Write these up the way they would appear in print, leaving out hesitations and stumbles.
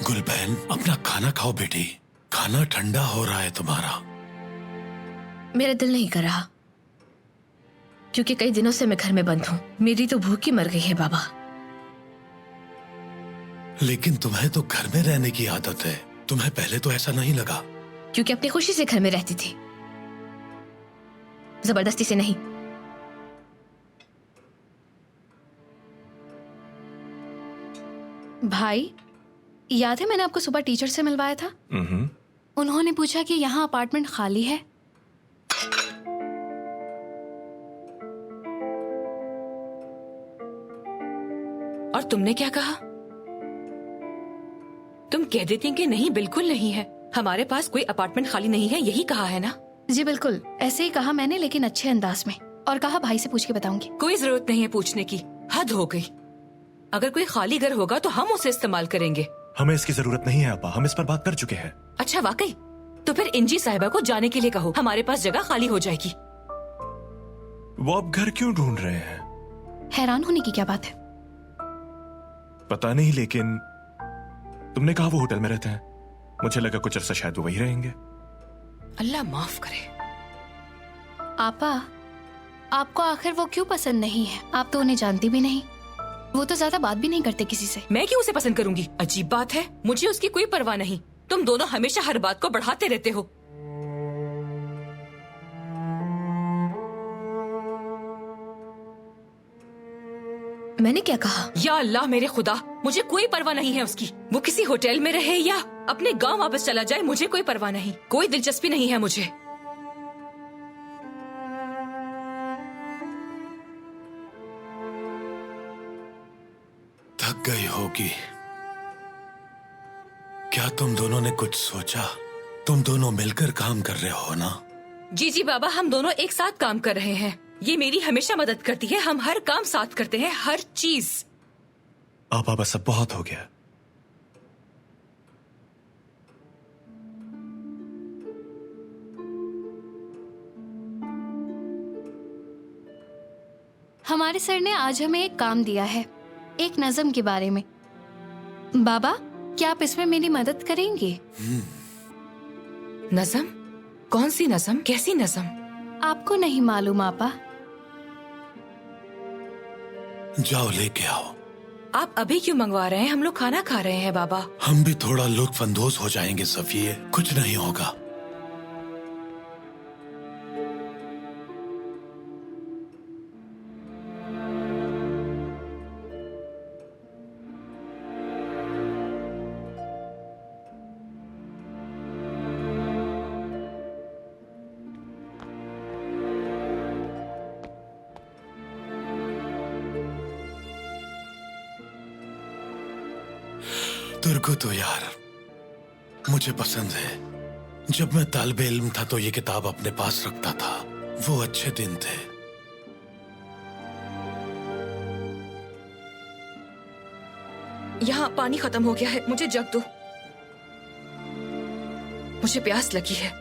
गुलबहन, अपना खाना खाओ बेटी, खाना ठंडा हो रहा है तुम्हारा। मेरा दिल नहीं कर रहा, क्योंकि कई दिनों से मैं घर में बंद हूँ। मेरी तो भूख ही मर गई है बाबा। लेकिन तुम्हें तो घर में रहने की आदत है, तुम्हें पहले तो ऐसा नहीं लगा? क्योंकि अपनी खुशी से घर में रहती थी, जबरदस्ती से नहीं। भाई, याद है मैंने आपको सुबह टीचर से मिलवाया था? उन्होंने पूछा कि यहाँ अपार्टमेंट खाली है। और तुमने क्या कहा? तुम कह देती कि नहीं, बिल्कुल नहीं है, हमारे पास कोई अपार्टमेंट खाली नहीं है, यही कहा है ना? जी बिल्कुल, ऐसे ही कहा मैंने, लेकिन अच्छे अंदाज में। और कहा भाई से पूछ के बताऊंगी। कोई जरूरत नहीं है पूछने की, हद हो गई। अगर कोई खाली घर होगा तो हम उसे इस्तेमाल करेंगे। हमें इसकी जरूरत नहीं है अपा, हम इस पर बात कर चुके हैं। अच्छा वाकई? तो फिर इंजी साहिबा को जाने के लिए कहो, हमारे पास जगह खाली हो जाएगी। वो अब घर क्यों ढूंढ रहे हैं? हैरान होने की क्या बात है? पता नहीं, लेकिन तुमने कहा वो होटल में रहते हैं, मुझे लगा कुछ अरसा शायद वो वही रहेंगे। अल्लाह माफ करे। आपा, आपको आखिर वो क्यों पसंद नहीं है? आप तो उन्हें जानती भी नहीं, वो तो ज्यादा बात भी नहीं करते किसी से। मैं क्यों उसे पसंद करूंगी? अजीब बात है, मुझे उसकी कोई परवाह नहीं। तुम दोनों हमेशा हर बात को बढ़ाते रहते हो। मैंने क्या कहा? या अल्लाह मेरे खुदा, मुझे कोई परवाह नहीं है उसकी। वो किसी होटल में रहे या अपने गांव वापस चला जाए, मुझे कोई परवाह नहीं, कोई दिलचस्पी नहीं है मुझे। थक गई होगी। क्या तुम दोनों ने कुछ सोचा? तुम दोनों मिलकर काम कर रहे हो ना? जी जी बाबा, हम दोनों एक साथ काम कर रहे हैं। ये मेरी हमेशा मदद करती है, हम हर काम साथ करते हैं, हर चीज। आपा बस अब बहुत हो गया। हमारे सर ने आज हमें एक काम दिया है, एक नज़म के बारे में। बाबा, क्या आप इसमें मेरी मदद करेंगे? नज़म? कौन सी नज़म, कैसी नज़म? आपको नहीं मालूम आपा? जाओ लेके आओ। आप अभी क्यों मंगवा रहे हैं? हम लोग खाना खा रहे हैं बाबा। हम भी थोड़ा लुत्फ अंदोज हो जाएंगे सफिये, कुछ नहीं होगा। तुर्को तो यार मुझे पसंद है। जब मैं तालिबे इल्म था तो ये किताब अपने पास रखता था। वो अच्छे दिन थे। यहाँ पानी खत्म हो गया है, मुझे जग दो, मुझे प्यास लगी है।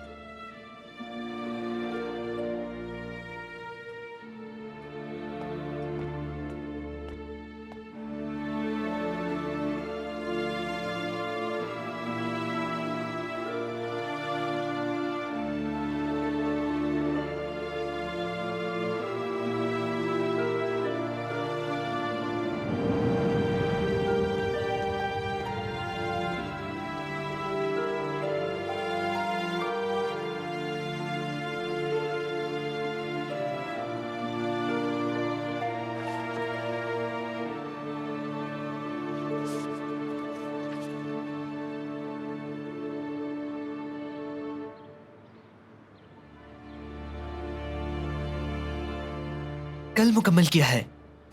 कल मुकम्मल किया है।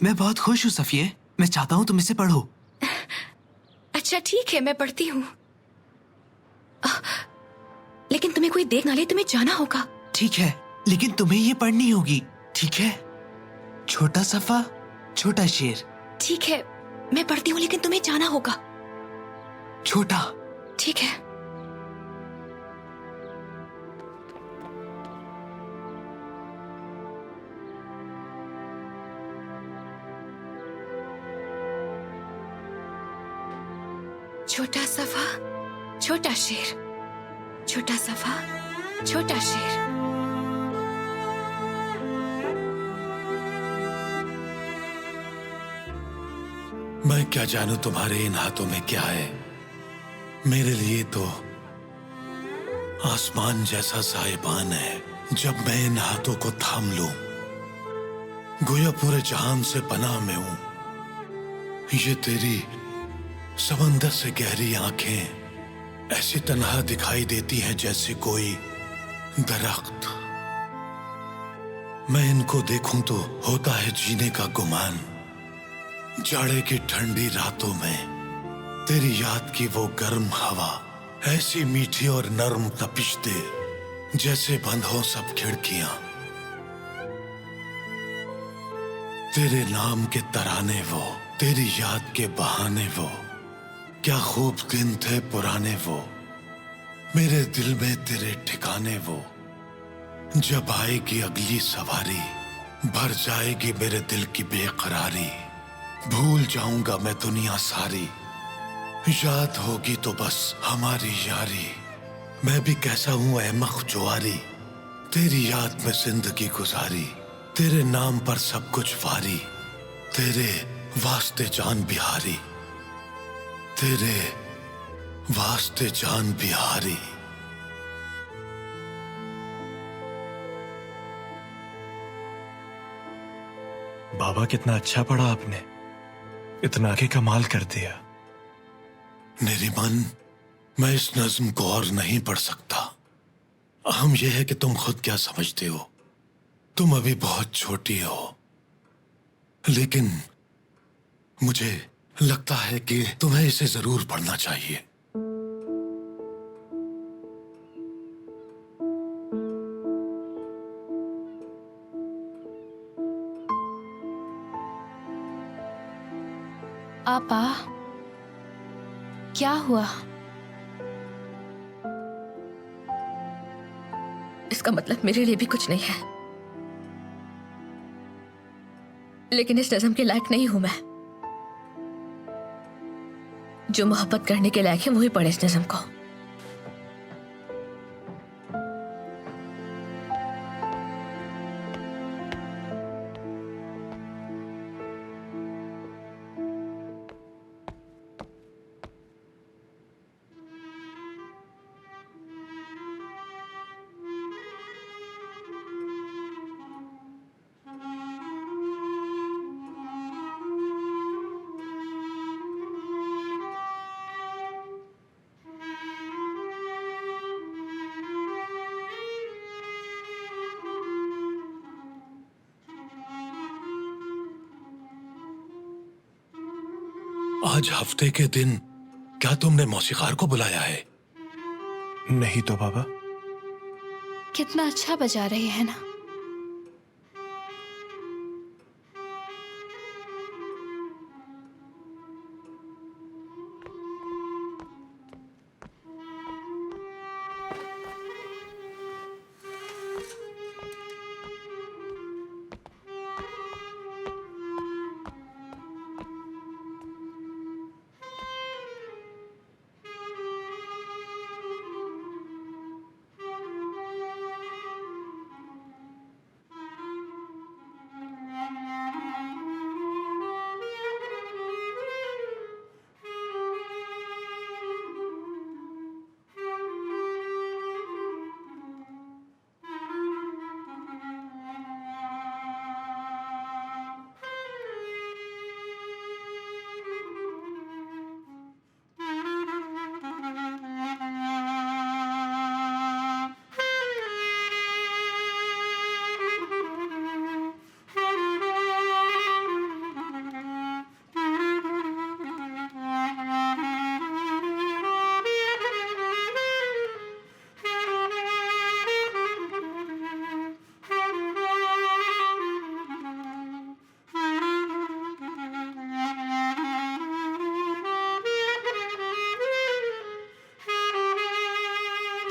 मैं बहुत खुश हूँ सफिये, मैं चाहता हूँ तुम इसे पढ़ो। अच्छा ठीक है, मैं पढ़ती हूँ। लेकिन तुम्हें कोई देख ना ले, तुम्हें जाना होगा। ठीक है, लेकिन तुम्हें ये पढ़नी होगी, ठीक है? छोटा सफा छोटा शेर। ठीक है, मैं पढ़ती हूँ, लेकिन तुम्हें जाना होगा। छोटा। ठीक है। छोटा सफा, छोटा शेर, छोटा सफा, छोटा शेर। मैं क्या जानूं तुम्हारे इन हाथों में क्या है। मेरे लिए तो आसमान जैसा साहिबान है। जब मैं इन हाथों को थाम लूं, गोया पूरे जहान से पनाह में हूं। ये तेरी समंदर से गहरी आंखें ऐसी तन्हा दिखाई देती हैं जैसे कोई दरख्त। मैं इनको देखूं तो होता है जीने का गुमान। जाड़े की ठंडी रातों में तेरी याद की वो गर्म हवा ऐसी मीठी और नर्म तपिश दे जैसे बंद हो सब खिड़कियां। तेरे नाम के तराने वो, तेरी याद के बहाने वो, क्या खूब दिन थे पुराने वो, मेरे दिल में तेरे ठिकाने वो। जब आएगी अगली सवारी, भर जाएगी मेरे दिल की बेकरारी। भूल जाऊंगा मैं दुनिया सारी, याद होगी तो बस हमारी यारी। मैं भी कैसा हूं अहमक जुआरी, तेरी याद में जिंदगी गुजारी। तेरे नाम पर सब कुछ वारी, तेरे वास्ते जान बिहारी, तेरे वास्ते जान बिहारी। बाबा कितना अच्छा पढ़ा आपने, इतना आगे कमाल कर दिया। नरीमन, मैं इस नज्म को और नहीं पढ़ सकता। अहम यह है कि तुम खुद क्या समझते हो। तुम अभी बहुत छोटी हो, लेकिन मुझे लगता है कि तुम्हें इसे जरूर पढ़ना चाहिए। आपा, क्या हुआ? इसका मतलब मेरे लिए भी कुछ नहीं है, लेकिन इस नज़म के लायक नहीं हूं मैं। जो मोहब्बत करने के लायक है वही पढ़े इस नज़म को। आज हफ्ते के दिन क्या तुमने मौसीकार को बुलाया है? नहीं तो बाबा। कितना अच्छा बजा रहे हैं ना।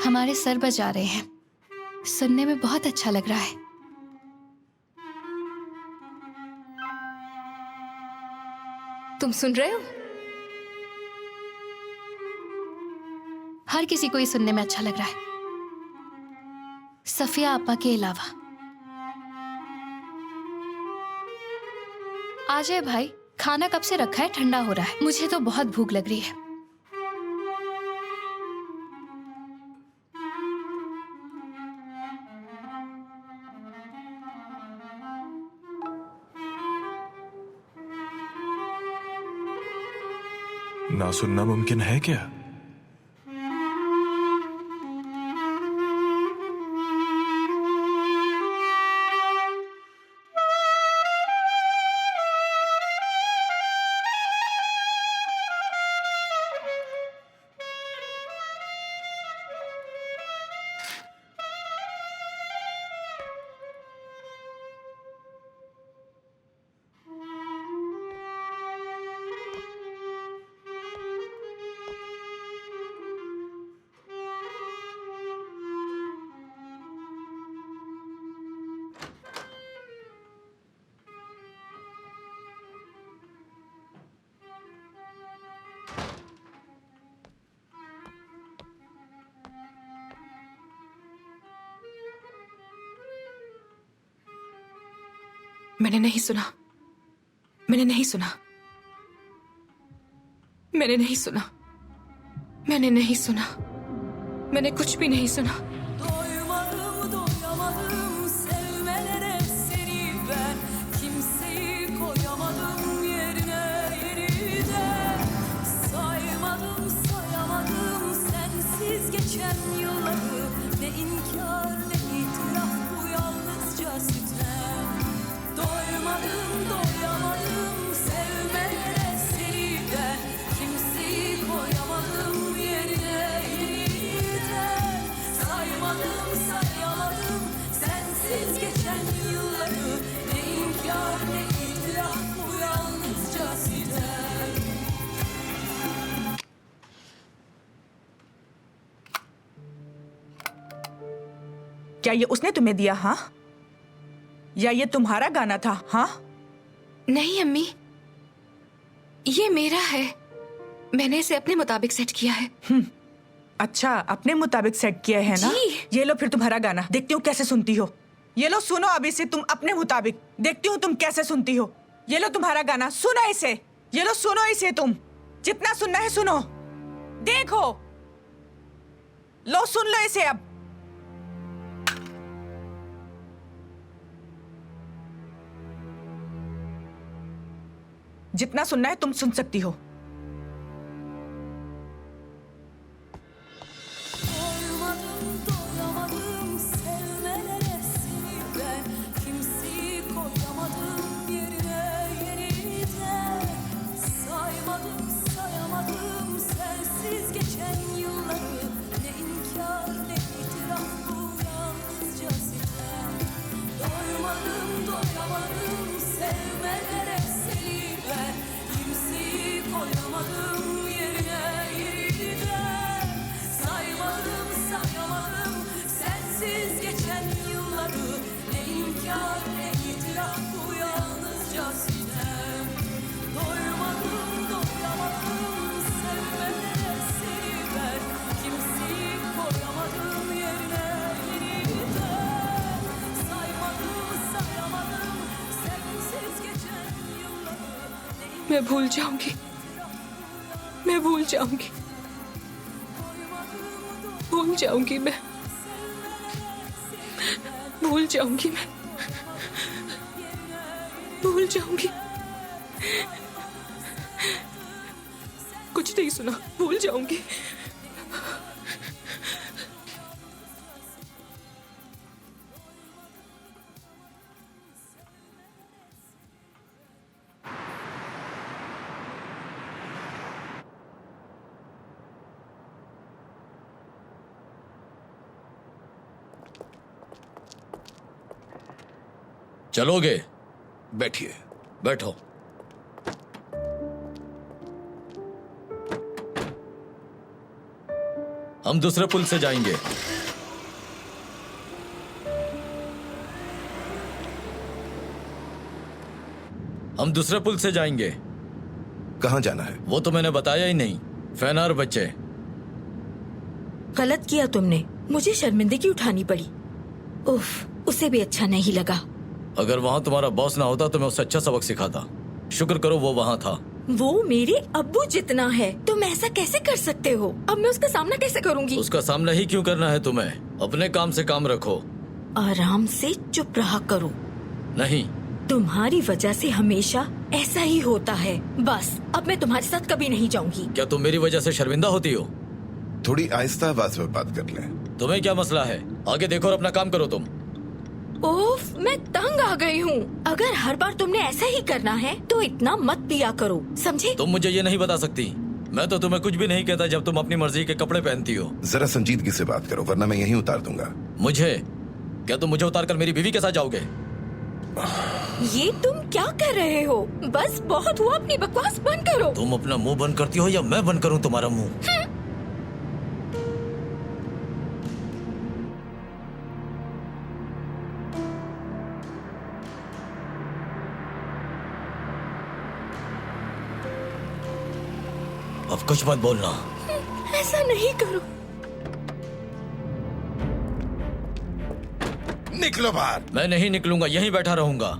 हमारे सर बजा रहे हैं, सुनने में बहुत अच्छा लग रहा है। तुम सुन रहे हो? हर किसी को ये सुनने में अच्छा लग रहा है, सफिया आपा के अलावा। आ जाए भाई, खाना कब से रखा है, ठंडा हो रहा है। मुझे तो बहुत भूख लग रही है। ना सुनना मुमकिन है क्या? मैंने नहीं सुना, मैंने नहीं सुना, मैंने नहीं सुना, मैंने नहीं सुना, मैंने कुछ भी नहीं सुना। Doymadım, doyamadım sevmelere seni ben. Kimseyi koyamadım yerine yeniden. Saymadım, sayamadım sensiz geçen yılları. Ne inkar ne itiraf bu yalnızca sitem. Doymadım, doyamadım sevmelere seni ben. Kimseyi koyamadım yerine yeniden. Saymadım, sayamadım sensiz geçen yılları. Ne inkar ne itiraf bu yalnızca sitem. क्या ये उसने तुम्हें दिया? हाँ, या ये तुम्हारा गाना था? हाँ, नहीं अम्मी, ये मेरा है। मैंने इसे अपने मुताबिक सेट किया है। अच्छा, अपने मुताबिक सेट किया है ना? जी। ये लो फिर तुम्हारा गाना, देखती हूँ कैसे सुनती हो। ये लो सुनो अभी से तुम अपने मुताबिक, देखती हूँ तुम कैसे सुनती हो। ये लो तुम्हारा गाना, सुनो इसे। ये लो सुनो इसे, तुम जितना सुनना है सुनो, देखो, लो सुन लो इसे अब। जितना सुनना है तुम सुन सकती हो। Doymadım, doyamadım sevmelere seni ben. Kimseyi koyamadım yerine yeniden. Saymadım, sayamadım sensiz geçen yılları. Ne inkar ne itiraf bu yalnızca sitem. Doymadım, doyamadım sevmelere seni ben. Kimseyi koyamadım yerine yeniden. Saymadım, sayamadım sensiz geçen yılları. Ne inkar ne itiraf bu yalnızca sitem. Doymadım, doyamadım sevmelere seni ben. Kimseyi koyamadım yerine yeniden. Saymadım, sayamadım sensiz geçen yılları. मैं भूल जाऊंगी, मैं भूल जाऊंगी, भूल जाऊंगी मैं, भूल जाऊंगी मैं, भूल जाऊंगी। कुछ नहीं सुना, भूल जाऊंगी। चलोगे? बैठिए। बैठो। हम दूसरे पुल से जाएंगे। हम दूसरे पुल से जाएंगे। कहाँ जाना है? वो तो मैंने बताया ही नहीं। फैनार बच्चे। गलत किया तुमने, मुझे शर्मिंदगी उठानी पड़ी। उफ, उसे भी अच्छा नहीं लगा। अगर वहाँ तुम्हारा बॉस ना होता तो मैं उसे अच्छा सबक सिखाता। शुक्र करो वो वहाँ था। वो मेरे अब्बू जितना है, तुम ऐसा कैसे कर सकते हो? अब मैं उसका सामना कैसे करूंगी? उसका सामना ही क्यों करना है तुम्हें? अपने काम से काम रखो। आराम से चुप रहा करो। नहीं, तुम्हारी वजह से हमेशा ऐसा ही होता है। बस अब मैं तुम्हारे साथ कभी नहीं जाऊंगी। क्या तुम मेरी वजह से शर्मिंदा होती हो? थोड़ी आहिस्ता आवाज में बात कर लें। तुम्हें क्या मसला है? आगे देखो और अपना काम करो तुम। ओफ, मैं तंग आ गई हूँ। अगर हर बार तुमने ऐसा ही करना है तो इतना मत पिया करो, समझे? तुम मुझे ये नहीं बता सकती। मैं तो तुम्हें कुछ भी नहीं कहता जब तुम अपनी मर्जी के कपड़े पहनती हो। जरा संजीदगी से बात करो वरना मैं यहीं उतार दूंगा। मुझे? क्या तुम मुझे उतार कर मेरी बीवी के साथ जाओगे? ये तुम क्या कर रहे हो? बस बहुत हुआ, अपनी बकवास बंद करो। तुम अपना मुंह बंद करती हो या मैं बंद करूं तुम्हारा मुंह? अब कुछ मत बोलना। ऐसा नहीं करो। निकलो बाहर। मैं नहीं निकलूंगा, यहीं बैठा रहूंगा।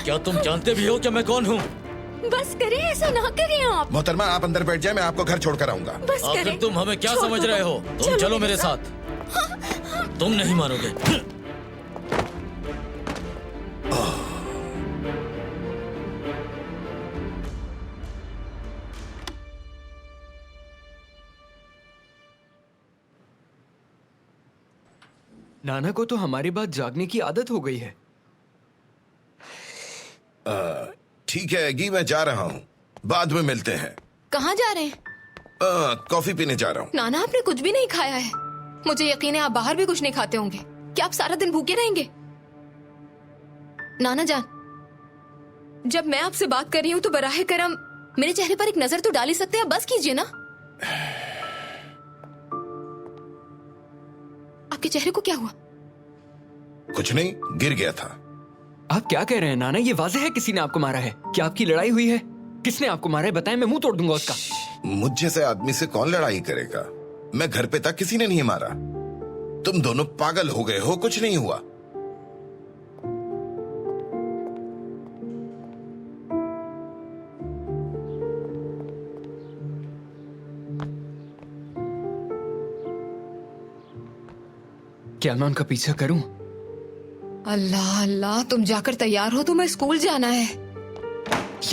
क्या तुम जानते भी हो कि मैं कौन हूँ? बस करें, ऐसा ना करें आप। मोहतरमा आप अंदर बैठ जाए, मैं आपको घर छोड़कर आऊंगा। बस आखिर करें। तुम हमें क्या छोड़ समझ दो रहे बस। हो? तुम चलो मेरे साथ। तुम नहीं मानोगे। नाना को तो हमारी बात जागने की आदत हो गई है। ठीक है गी, मैं जा रहा हूँ, बाद में मिलते हैं। कहाँ जा रहे हैं? कॉफी पीने जा रहा हूँ। नाना, आपने कुछ भी नहीं खाया है। मुझे यकीन है आप बाहर भी कुछ नहीं खाते होंगे। क्या आप सारा दिन भूखे रहेंगे? नाना जान, जब मैं आपसे बात कर रही हूँ तो बराहे करम मेरे चेहरे पर एक नजर तो डाल ही सकते हैं। बस कीजिए ना। आपके चेहरे को क्या हुआ? कुछ नहीं, गिर गया था। आप क्या कह रहे हैं नाना? ये वाज़ेह है किसी ने आपको मारा है। क्या आपकी लड़ाई हुई है? किसने आपको मारा है बताएं, मैं मुंह तोड़ दूंगा उसका। मुझ जैसे आदमी से कौन लड़ाई करेगा? मैं घर पे था, किसी ने नहीं मारा। तुम दोनों पागल हो गए हो, कुछ नहीं हुआ। क्या मैं उनका पीछा करूं? अल्लाह अल्लाह, तुम जाकर तैयार हो, तुम्हें स्कूल जाना है।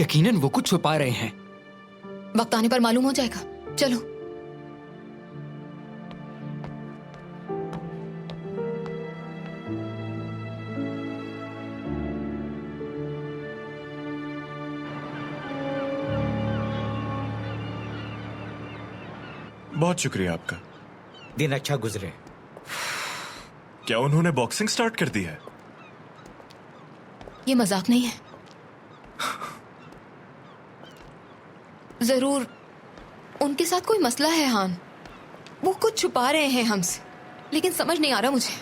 यकीनन वो कुछ छुपा रहे हैं। वक्त आने पर मालूम हो जाएगा। चलो। बहुत शुक्रिया आपका। दिन अच्छा गुजरे। क्या उन्होंने बॉक्सिंग स्टार्ट कर दी है? ये मजाक नहीं है। जरूर उनके साथ कोई मसला है हान। वो कुछ छुपा रहे हैं हमसे, लेकिन समझ नहीं आ रहा मुझे।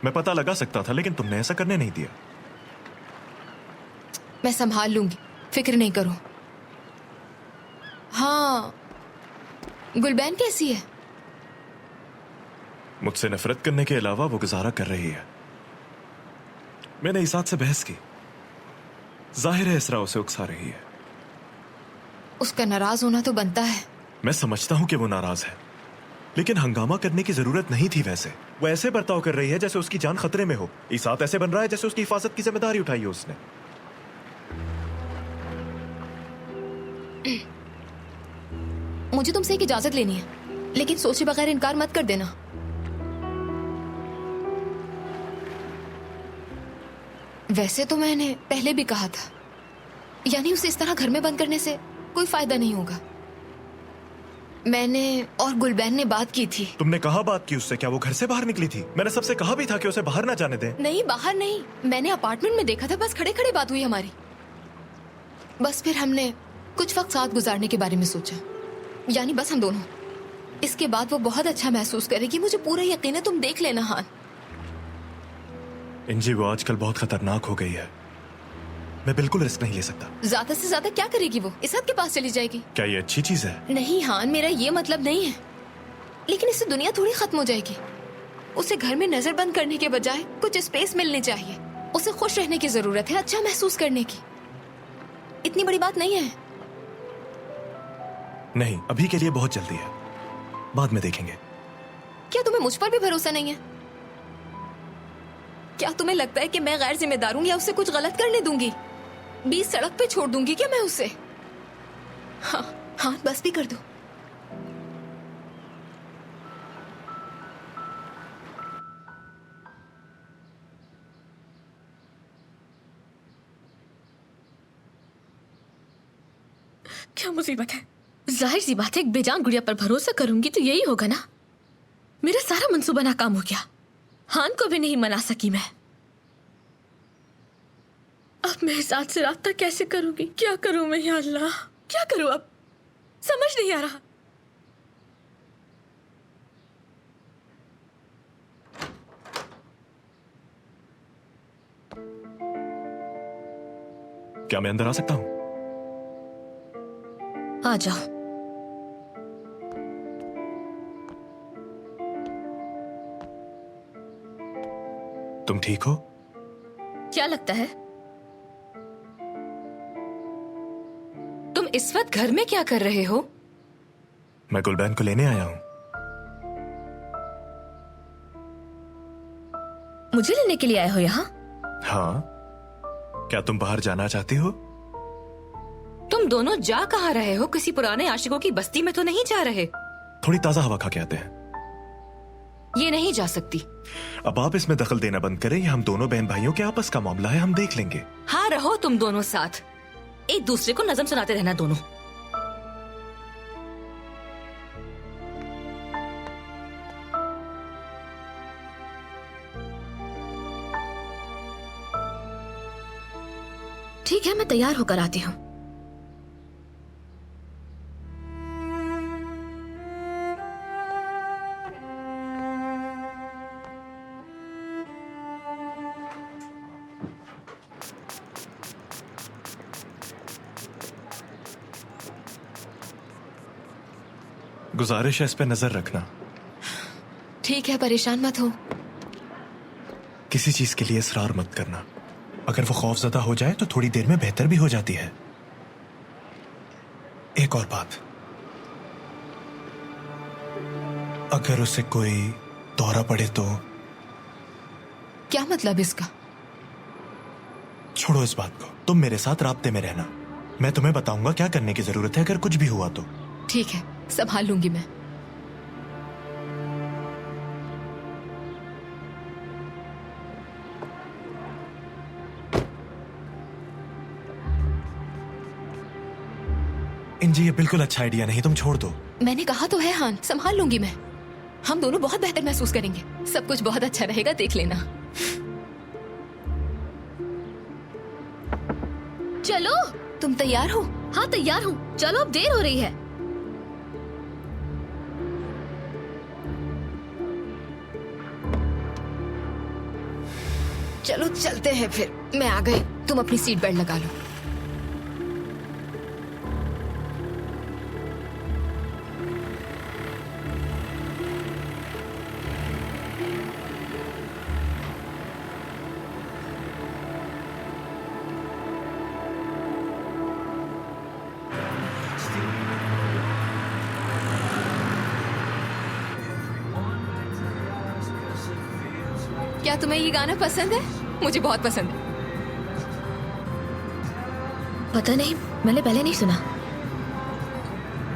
मैं पता लगा सकता था, लेकिन तुमने ऐसा करने नहीं दिया। मैं संभाल लूंगी, फिक्र नहीं करो। हाँ, गुलबैन कैसी है? मुझसे नफरत करने के अलावा वो गुजारा कर रही है। मैंने इसात से बहस की। जाहिर है इसरा उसे उकसा रही है। उसका नाराज होना तो बनता है। मैं समझता हूं कि वो नाराज है, लेकिन हंगामा करने की जरूरत नहीं थी। वैसे वो ऐसे बर्ताव कर रही है जैसे उसकी जान खतरे में हो। इसात ऐसे बन रहा है जैसे उसकी हिफाजत की जिम्मेदारी उठाई हो उसने। मुझे तुमसे एक इजाजत लेनी है, लेकिन सोचे बगैर इनकार मत कर देना। वैसे तो मैंने पहले भी कहा था, यानी उसे इस तरह घर में बंद करने से कोई फायदा नहीं होगा। मैंने और गुलबैन ने बात की थी। तुमने कहा बात की उससे? क्या वो घर से बाहर निकली थी? मैंने सबसे कहा भी था कि उसे बाहर ना जाने दें। नहीं, बाहर नहीं, मैंने अपार्टमेंट में देखा था। बस खड़े खड़े बात हुई हमारी। बस फिर हमने कुछ वक्त साथ गुजारने के बारे में सोचा, यानी बस हम दोनों। इसके बाद वो बहुत अच्छा महसूस करेगी, मुझे पूरा यकीन है। तुम देख लेना हान। इंजी, वो आजकल बहुत खतरनाक हो गई है। मैं बिल्कुल रिस्क नहीं ले सकता। ज्यादा से ज्यादा क्या करेगी वो? इसहत के पास चली जाएगी। क्या ये अच्छी चीज है? नहीं हान, मेरा ये मतलब नहीं है, लेकिन इससे दुनिया थोड़ी खत्म हो जाएगी। उसे घर में नजर बंद करने के बजाय कुछ स्पेस मिलनी चाहिए। उसे खुश रहने की जरूरत है, अच्छा महसूस करने की। इतनी बड़ी बात नहीं है। नहीं, अभी के लिए बहुत जल्दी है, बाद में देखेंगे। क्या तुम्हें मुझ पर भी भरोसा नहीं है? क्या तुम्हें लगता है कि मैं गैर जिम्मेदार हूं या उसे कुछ गलत करने दूंगी? बीच सड़क पे छोड़ दूंगी क्या मैं उसे? हाँ हाँ, बस भी कर दो। क्या मुसीबत है? जाहिर सी बात है, एक बेजान गुड़िया पर भरोसा करूंगी तो यही होगा ना। मेरा सारा मंसूबा नाकाम हो गया। हान को भी नहीं मना सकी मैं। अब मैं इस आद से रास्ता कैसे करूंगी? क्या करूं मैं? या अल्लाह, क्या करूं? अब समझ नहीं आ रहा। क्या मैं अंदर आ सकता हूं? आ जाओ। तुम ठीक हो? क्या लगता है? तुम इस वक्त घर में क्या कर रहे हो? मैं गुलबैन को लेने आया हूं। मुझे लेने के लिए आए हो यहाँ? हाँ, क्या तुम बाहर जाना चाहती हो? तुम दोनों जा कहाँ रहे हो? किसी पुराने आशिकों की बस्ती में तो नहीं जा रहे? थोड़ी ताजा हवा खा के आते हैं। ये नहीं जा सकती। अब आप इसमें दखल देना बंद करें। ये हम दोनों बहन भाइयों के आपस का मामला है, हम देख लेंगे। हाँ, रहो तुम दोनों साथ, एक दूसरे को नज़म सुनाते रहना दोनों। ठीक है, मैं तैयार होकर आती हूँ। गुजारिश है, इस पे नजर रखना। ठीक है, परेशान मत हो। किसी चीज के लिए इसरार मत करना। अगर वो खौफजदा हो जाए तो थोड़ी देर में बेहतर भी हो जाती है। एक और बात, अगर उसे कोई दौरा पड़े तो? क्या मतलब इसका? छोड़ो इस बात को, तुम मेरे साथ राब्ते में रहना। मैं तुम्हें बताऊंगा क्या करने की जरूरत है अगर कुछ भी हुआ तो। ठीक है, संभाल लूंगी मैं। इंजी, ये बिल्कुल अच्छा आइडिया नहीं, तुम छोड़ दो। मैंने कहा तो है हान, संभाल लूंगी मैं। हम दोनों बहुत बेहतर महसूस करेंगे। सब कुछ बहुत अच्छा रहेगा, देख लेना। चलो। तुम तैयार हो? हाँ, तैयार हूँ। चलो, अब देर हो रही है। चलो चलते हैं फिर। मैं आ गई, तुम अपनी सीट बेल्ट लगा लो। क्या तुम्हें ये गाना पसंद है? मुझे बहुत पसंद है। पता नहीं, मैंने पहले नहीं सुना।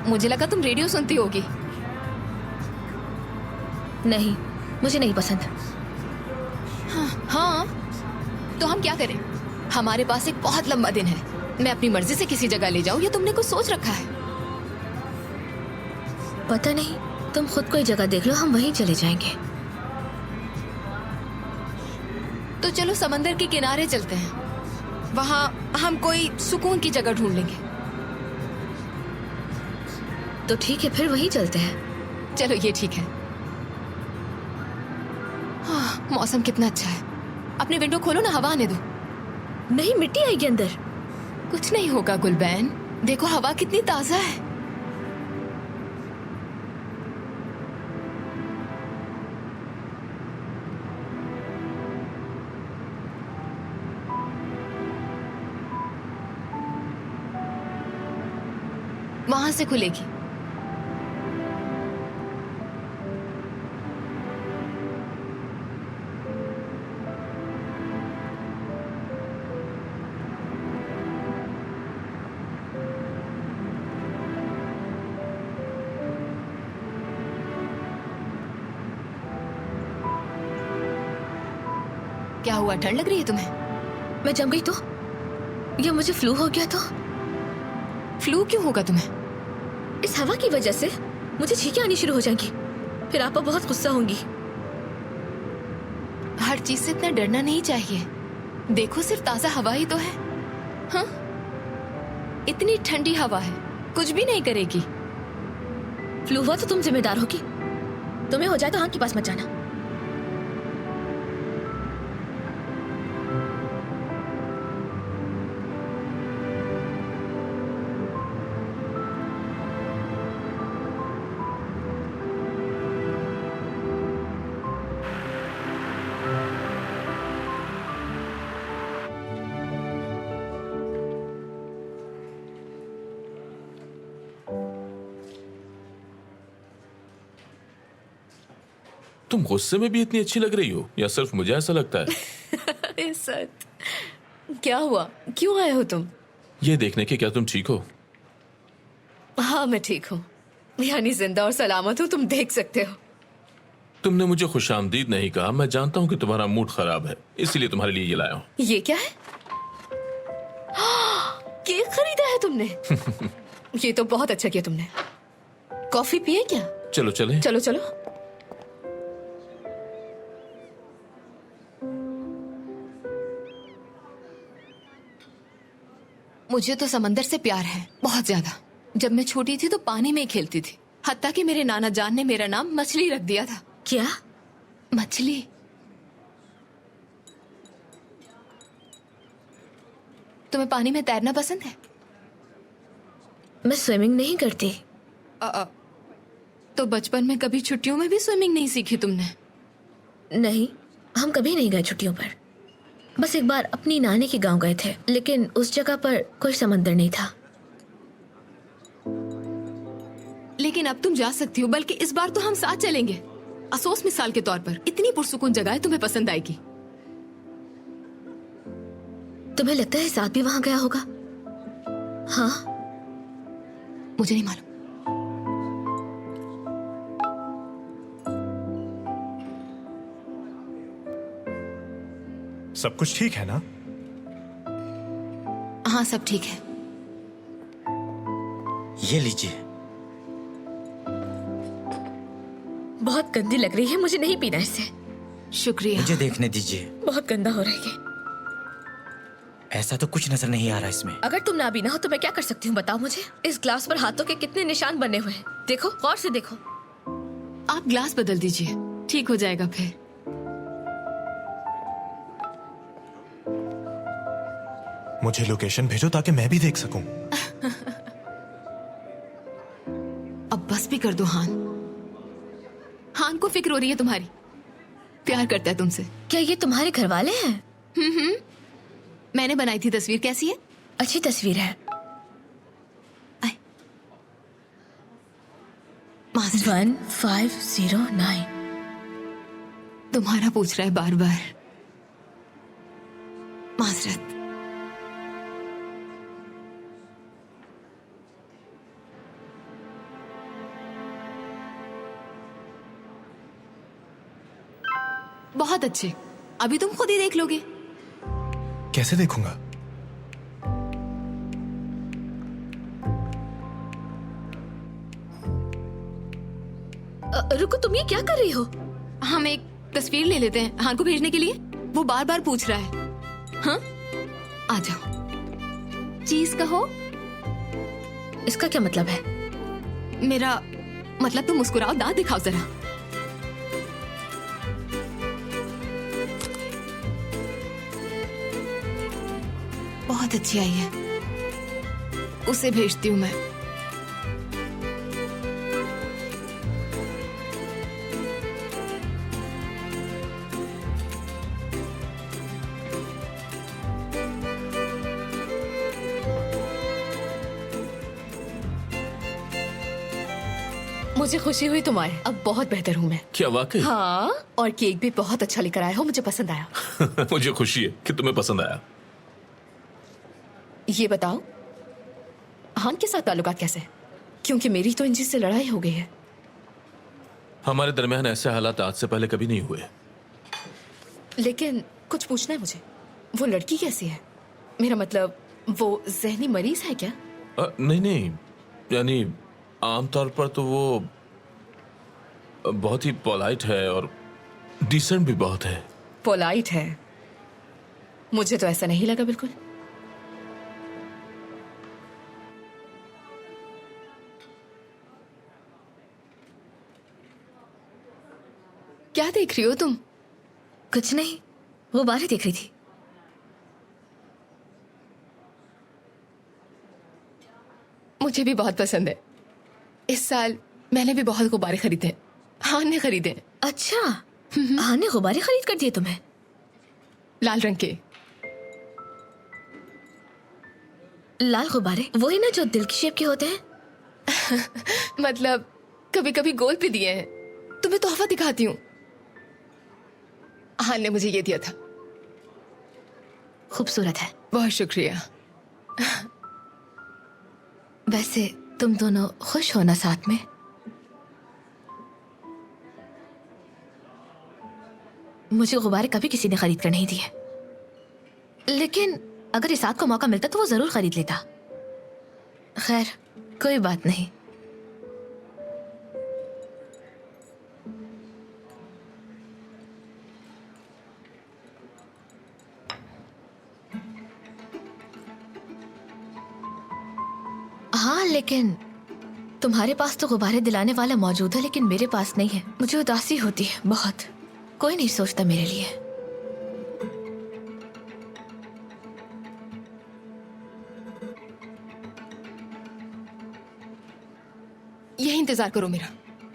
मुझे लगा तुम रेडियो सुनती होगी। नहीं, मुझे नहीं पसंद। हाँ, तो हम क्या करें? हमारे पास एक बहुत लंबा दिन है। मैं अपनी मर्जी से किसी जगह ले जाऊं या तुमने कुछ सोच रखा है? पता नहीं, तुम खुद कोई जगह देख लो, हम वहीं चले जाएंगे। तो चलो समंदर के किनारे चलते हैं। वहां हम कोई सुकून की जगह ढूंढ लेंगे। तो ठीक है, फिर वहीं चलते हैं। चलो, ये ठीक है। हाँ, मौसम कितना अच्छा है। अपने विंडो खोलो ना, हवा आने दो। नहीं, मिट्टी आएगी अंदर। कुछ नहीं होगा गुलबैन, देखो हवा कितनी ताजा है। वहां से खुलेगी। क्या हुआ, ठंड लग रही है तुम्हें? मैं जम गई तो? या मुझे फ्लू हो गया तो? फ्लू क्यों होगा तुम्हें? इस हवा की वजह से मुझे छींकें आनी शुरू हो जाएंगी, फिर आप बहुत गुस्सा होंगी। हर चीज से इतना डरना नहीं चाहिए। देखो सिर्फ ताजा हवा ही तो है। हाँ, इतनी ठंडी हवा है, कुछ भी नहीं करेगी। फ्लू हुआ तो तुम जिम्मेदार होगी। तुम्हें हो जाए तो हां के पास मत जाना। तुम गुस्से में भी इतनी अच्छी लग रही हो, या सिर्फ मुझे ऐसा लगता है? इज्जत, क्या हुआ, क्यों आए हो तुम? ये देखने के क्या तुम ठीक हो? हाँ मैं ठीक हूँ, यानी जिंदा और सलामत हूँ, तुम देख सकते हो। तुमने मुझे खुशामदीद नहीं कहा। मैं जानता हूँ कि तुम्हारा मूड खराब है, इसीलिए तुम्हारे लिए ये लाया हूँ। ये क्या है? केक खरीदा है तुमने? ये तो बहुत अच्छा किया तुमने। कॉफी पिए क्या? चलो चले। चलो चलो। मुझे तो समंदर से प्यार है, बहुत ज्यादा। जब मैं छोटी थी तो पानी में ही खेलती थी, हत्ता कि मेरे नाना जान ने मेरा नाम मछली रख दिया था। क्या? मछली। तुम्हें पानी में तैरना पसंद है? मैं स्विमिंग नहीं करती। तो बचपन में कभी छुट्टियों में भी स्विमिंग नहीं सीखी तुमने? नहीं, हम कभी नहीं गए छुट्टियों पर। बस एक बार अपनी नानी के गांव गए थे, लेकिन उस जगह पर कोई समंदर नहीं था। लेकिन अब तुम जा सकती हो, बल्कि इस बार तो हम साथ चलेंगे। अफसोस मिसाल के तौर पर, इतनी पुरसुकून जगह है, तुम्हें पसंद आएगी। तुम्हें लगता है साथ भी वहां गया होगा? हाँ, मुझे नहीं मालूम। सब कुछ ठीक है ना? हाँ सब ठीक है। ये लीजिए। बहुत गंदी लग रही है, मुझे नहीं पीना इसे। शुक्रिया। मुझे देखने दीजिए। बहुत गंदा हो रही है। ऐसा तो कुछ नजर नहीं आ रहा इसमें। अगर तुम ना भी ना हो तो मैं क्या कर सकती हूँ, बताओ मुझे। इस ग्लास पर हाथों के कितने निशान बने हुए हैं, देखो, गौर से देखो। आप ग्लास बदल दीजिए, ठीक हो जाएगा फिर। मुझे लोकेशन भेजो ताकि मैं भी देख सकूं। अब बस भी कर दो हान। हान को फिक्र हो रही है तुम्हारी, प्यार करता है तुमसे। क्या ये तुम्हारे घर वाले हैं? मैंने बनाई थी तस्वीर, कैसी है? अच्छी तस्वीर है। 1509। तुम्हारा पूछ रहा है बार बार। माजरत। बहुत अच्छे, अभी तुम खुद ही देख लोगे। कैसे देखूंगा? रुको, तुम ये क्या कर रही हो? हम एक तस्वीर ले लेते हैं हान को भेजने के लिए, वो बार बार पूछ रहा है। हाँ आ जाओ, चीज कहो। इसका क्या मतलब है? मेरा मतलब तुम मुस्कुराओ, दांत दिखाओ जरा। बहुत अच्छी आई है, उसे भेजती हूँ मैं। मुझे खुशी हुई तुम आए, अब बहुत बेहतर हूँ मैं। क्या वाकई? हाँ, और केक भी बहुत अच्छा लेकर आए हो, मुझे पसंद आया। मुझे खुशी है कि तुम्हें पसंद आया। ये बताओ, हान के साथ ताल्लुकात कैसे? क्योंकि मेरी तो इंजी से लड़ाई हो गई है। हमारे दरमियान ऐसे हालात आज से पहले कभी नहीं हुए। लेकिन कुछ पूछना है मुझे, वो लड़की कैसी है? मेरा मतलब, वो जहनी मरीज है क्या? नहीं नहीं, यानी आमतौर पर तो वो बहुत ही पोलाइट है और डिसेंट भी बहुत है। पोलाइट है? मुझे तो ऐसा नहीं लगा बिल्कुल। क्या देख रही हो तुम? कुछ नहीं, वो बाहर देख रही थी। मुझे भी बहुत पसंद है। इस साल मैंने भी बहुत गुब्बारे खरीदे हैं। हान ने खरीदे हैं। अच्छा, हान ने गुब्बारे खरीद कर दिए तुम्हें? लाल रंग के। लाल गुब्बारे? वही ना जो दिल की शेप के होते हैं? मतलब कभी कभी गोल पे दिए हैं। तुम्हें तोहफा दिखाती हूँ। हान ने मुझे ये दिया था। खूबसूरत है। बहुत शुक्रिया। वैसे तुम दोनों खुश हो ना साथ में? मुझे गुब्बारे कभी किसी ने खरीद कर नहीं दिए, लेकिन अगर इसात को मौका मिलता तो वो जरूर खरीद लेता। खैर, कोई बात नहीं। हाँ, लेकिन तुम्हारे पास तो गुब्बारे दिलाने वाला मौजूद है, लेकिन मेरे पास नहीं है। मुझे उदासी होती है बहुत। कोई नहीं सोचता मेरे लिए। यही इंतजार करो मेरा,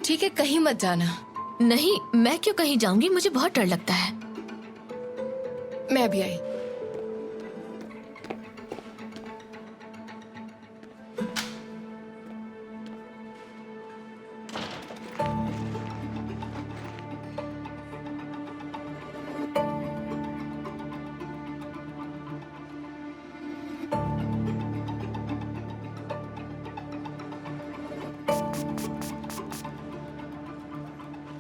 ठीक है? कहीं मत जाना। नहीं, मैं क्यों कहीं जाऊंगी? मुझे बहुत डर लगता है। मैं अभी आई।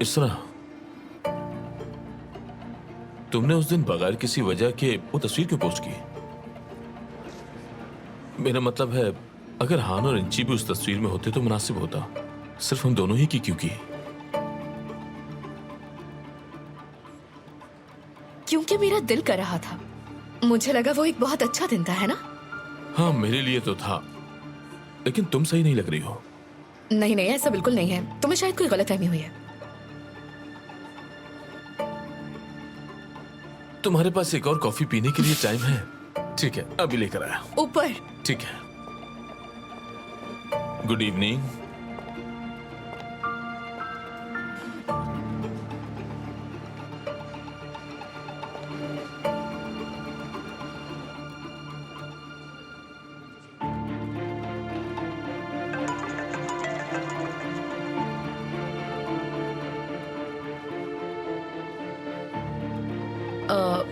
इसरा, तुमने उस दिन बगैर किसी वजह के वो तस्वीर क्यों पोस्ट की? मेरा मतलब है, अगर हान और इंची भी उस तस्वीर में होते तो मुनासिब होता। सिर्फ हम दोनों ही की क्यों की? क्योंकि मेरा दिल कर रहा था। मुझे लगा वो एक बहुत अच्छा दिन था, है ना? हाँ, मेरे लिए तो था, लेकिन तुम सही नहीं लग रही हो। नहीं नहीं, ऐसा बिल्कुल नहीं है। तुम्हें शायद कोई गलतफहमी हुई है। तुम्हारे पास एक और कॉफी पीने के लिए टाइम है? ठीक है, अभी लेकर आया। ऊपर। ठीक है। Good evening.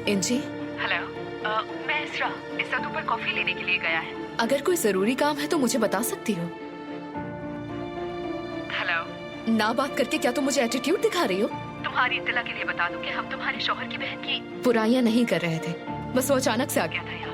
इंजी। हेलो, मैं इसरा। इसरा ऊपर कॉफी लेने के लिए गया है। अगर कोई जरूरी काम है तो मुझे बता सकती हो। हेलो। ना बात करके क्या तुम मुझे एटीट्यूड दिखा रही हो? तुम्हारी इत्तला के लिए बता दूं कि हम तुम्हारे शौहर की बहन की बुराइयां नहीं कर रहे थे, बस वो अचानक से आ गया था यहाँ।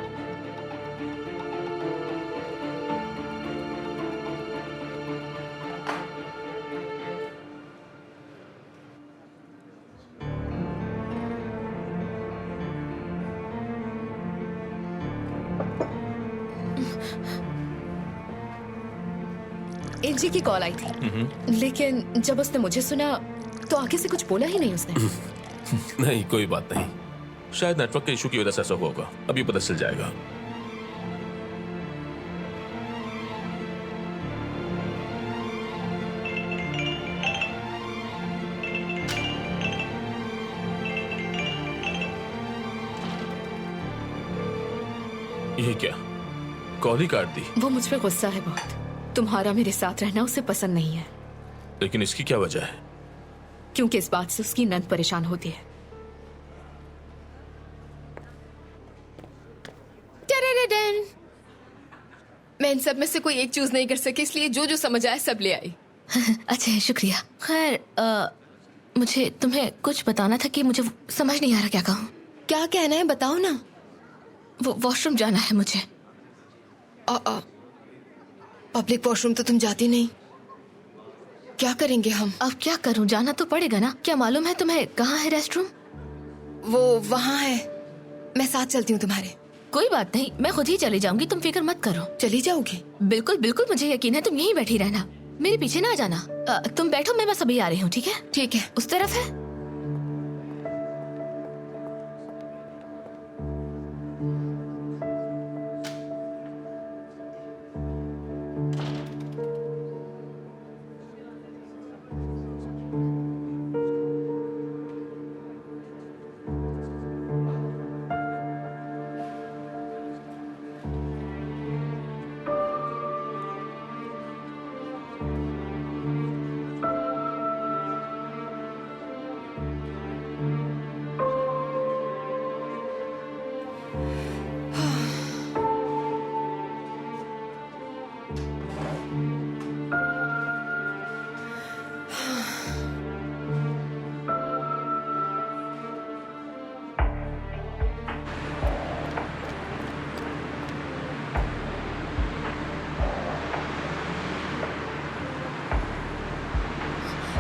एनजी की कॉल आई थी, लेकिन जब उसने मुझे सुना तो आगे से कुछ बोला ही नहीं उसने। नहीं, कोई बात नहीं। शायद नेटवर्क के इशू की वजह से ऐसा हुआ होगा। अभी पता चल जाएगा। ये क्या, कॉल ही काट दी? वो मुझ पे गुस्सा है बहुत। तुम्हारा मेरे साथ रहना उसे पसंद नहीं है। लेकिन इसकी क्या वजह है? क्योंकि इस बात से उसकी नंद परेशान होती है। टरेरेडन। मैं इन सब में से कोई एक चूज नहीं कर सकी, इसलिए जो जो समझ आया सब ले आई। अच्छा है, शुक्रिया। खैर मुझे तुम्हें कुछ बताना था कि मुझे समझ नहीं आ रहा क्या कहूँ। क्या कहना है बताओ ना। वो वॉशरूम जाना है मुझे। पब्लिक वॉशरूम तो तुम जाती नहीं, क्या करेंगे हम? अब क्या करूं, जाना तो पड़ेगा ना। क्या मालूम है तुम्हें कहाँ है रेस्टरूम? वो वहाँ है, मैं साथ चलती हूँ तुम्हारे। कोई बात नहीं, मैं खुद ही चली जाऊंगी, तुम फिक्र मत करो। चली जाओगी? बिल्कुल बिल्कुल, मुझे यकीन है। तुम यहीं बैठी रहना, मेरे पीछे ना जाना। तुम बैठो, मैं बस अभी आ रही हूँ। ठीक है? ठीक है। उस तरफ है।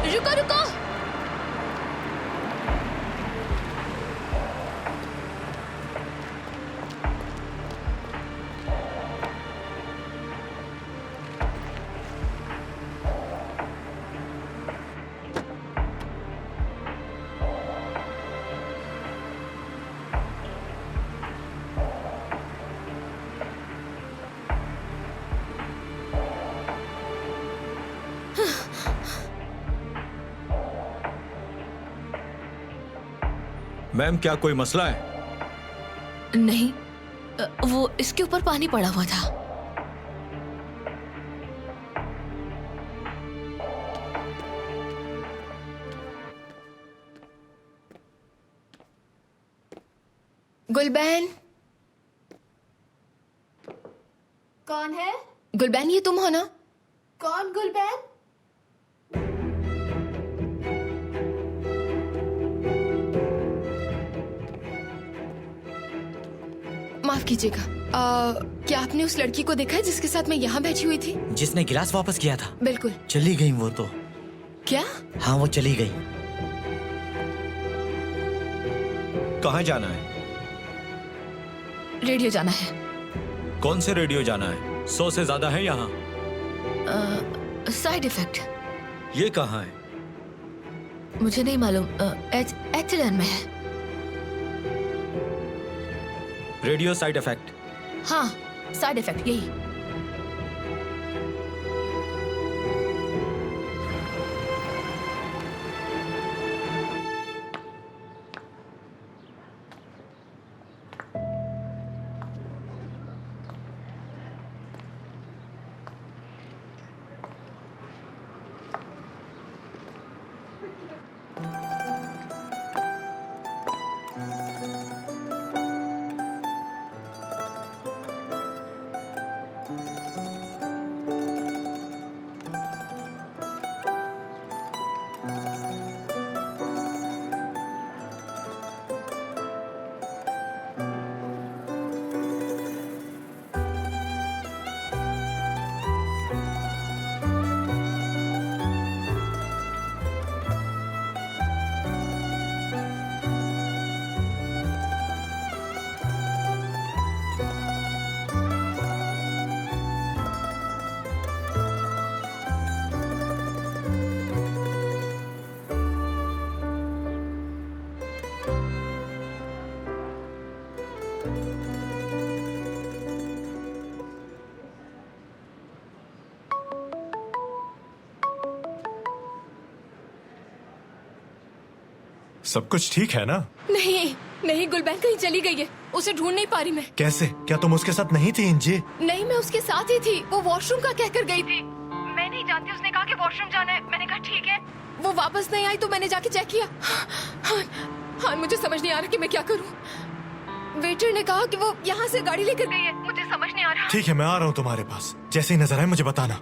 रुको रुको। मैम, क्या कोई मसला है? नहीं, वो इसके ऊपर पानी पड़ा हुआ था। गुलबैन। कौन है? गुलबैन, ये तुम हो ना? कौन गुलबैन? माफ कीजिएगा, क्या आपने उस लड़की को देखा है जिसके साथ मैं यहाँ बैठी हुई थी? जिसने गिलास वापस किया था? बिल्कुल। चली गई वो तो। क्या? हाँ, वो चली गई। कहाँ जाना है? रेडियो जाना है। कौन से रेडियो जाना है? 100 से ज्यादा है यहाँ। Side effect. ये कहाँ है? मुझे नहीं मालूम। एचएलएन में है। Radio side effect. हाँ, साइड इफेक्ट यही। सब कुछ ठीक है ना? नहीं, नहीं, गुलबैन कहीं चली गई है, उसे ढूंढ नहीं पा रही मैं। कैसे? क्या तुम उसके साथ नहीं थी इंजी? नहीं, मैं उसके साथ ही थी। वो वॉशरूम का कहकर गई थी। मैं नहीं जानती, उसने कहा कि वॉशरूम जाना है। मैंने कहा ठीक है। वो वापस नहीं आई तो मैंने जाके चेक किया। हाँ, मुझे समझ नहीं आ रहा कि मैं क्या करूं। वेटर ने कहा कि वो यहाँ से गाड़ी लेकर गई है। मुझे समझ नहीं आ रहा। ठीक है, मैं आ रहा हूँ तुम्हारे पास। जैसे ही नजर आए मुझे बताना।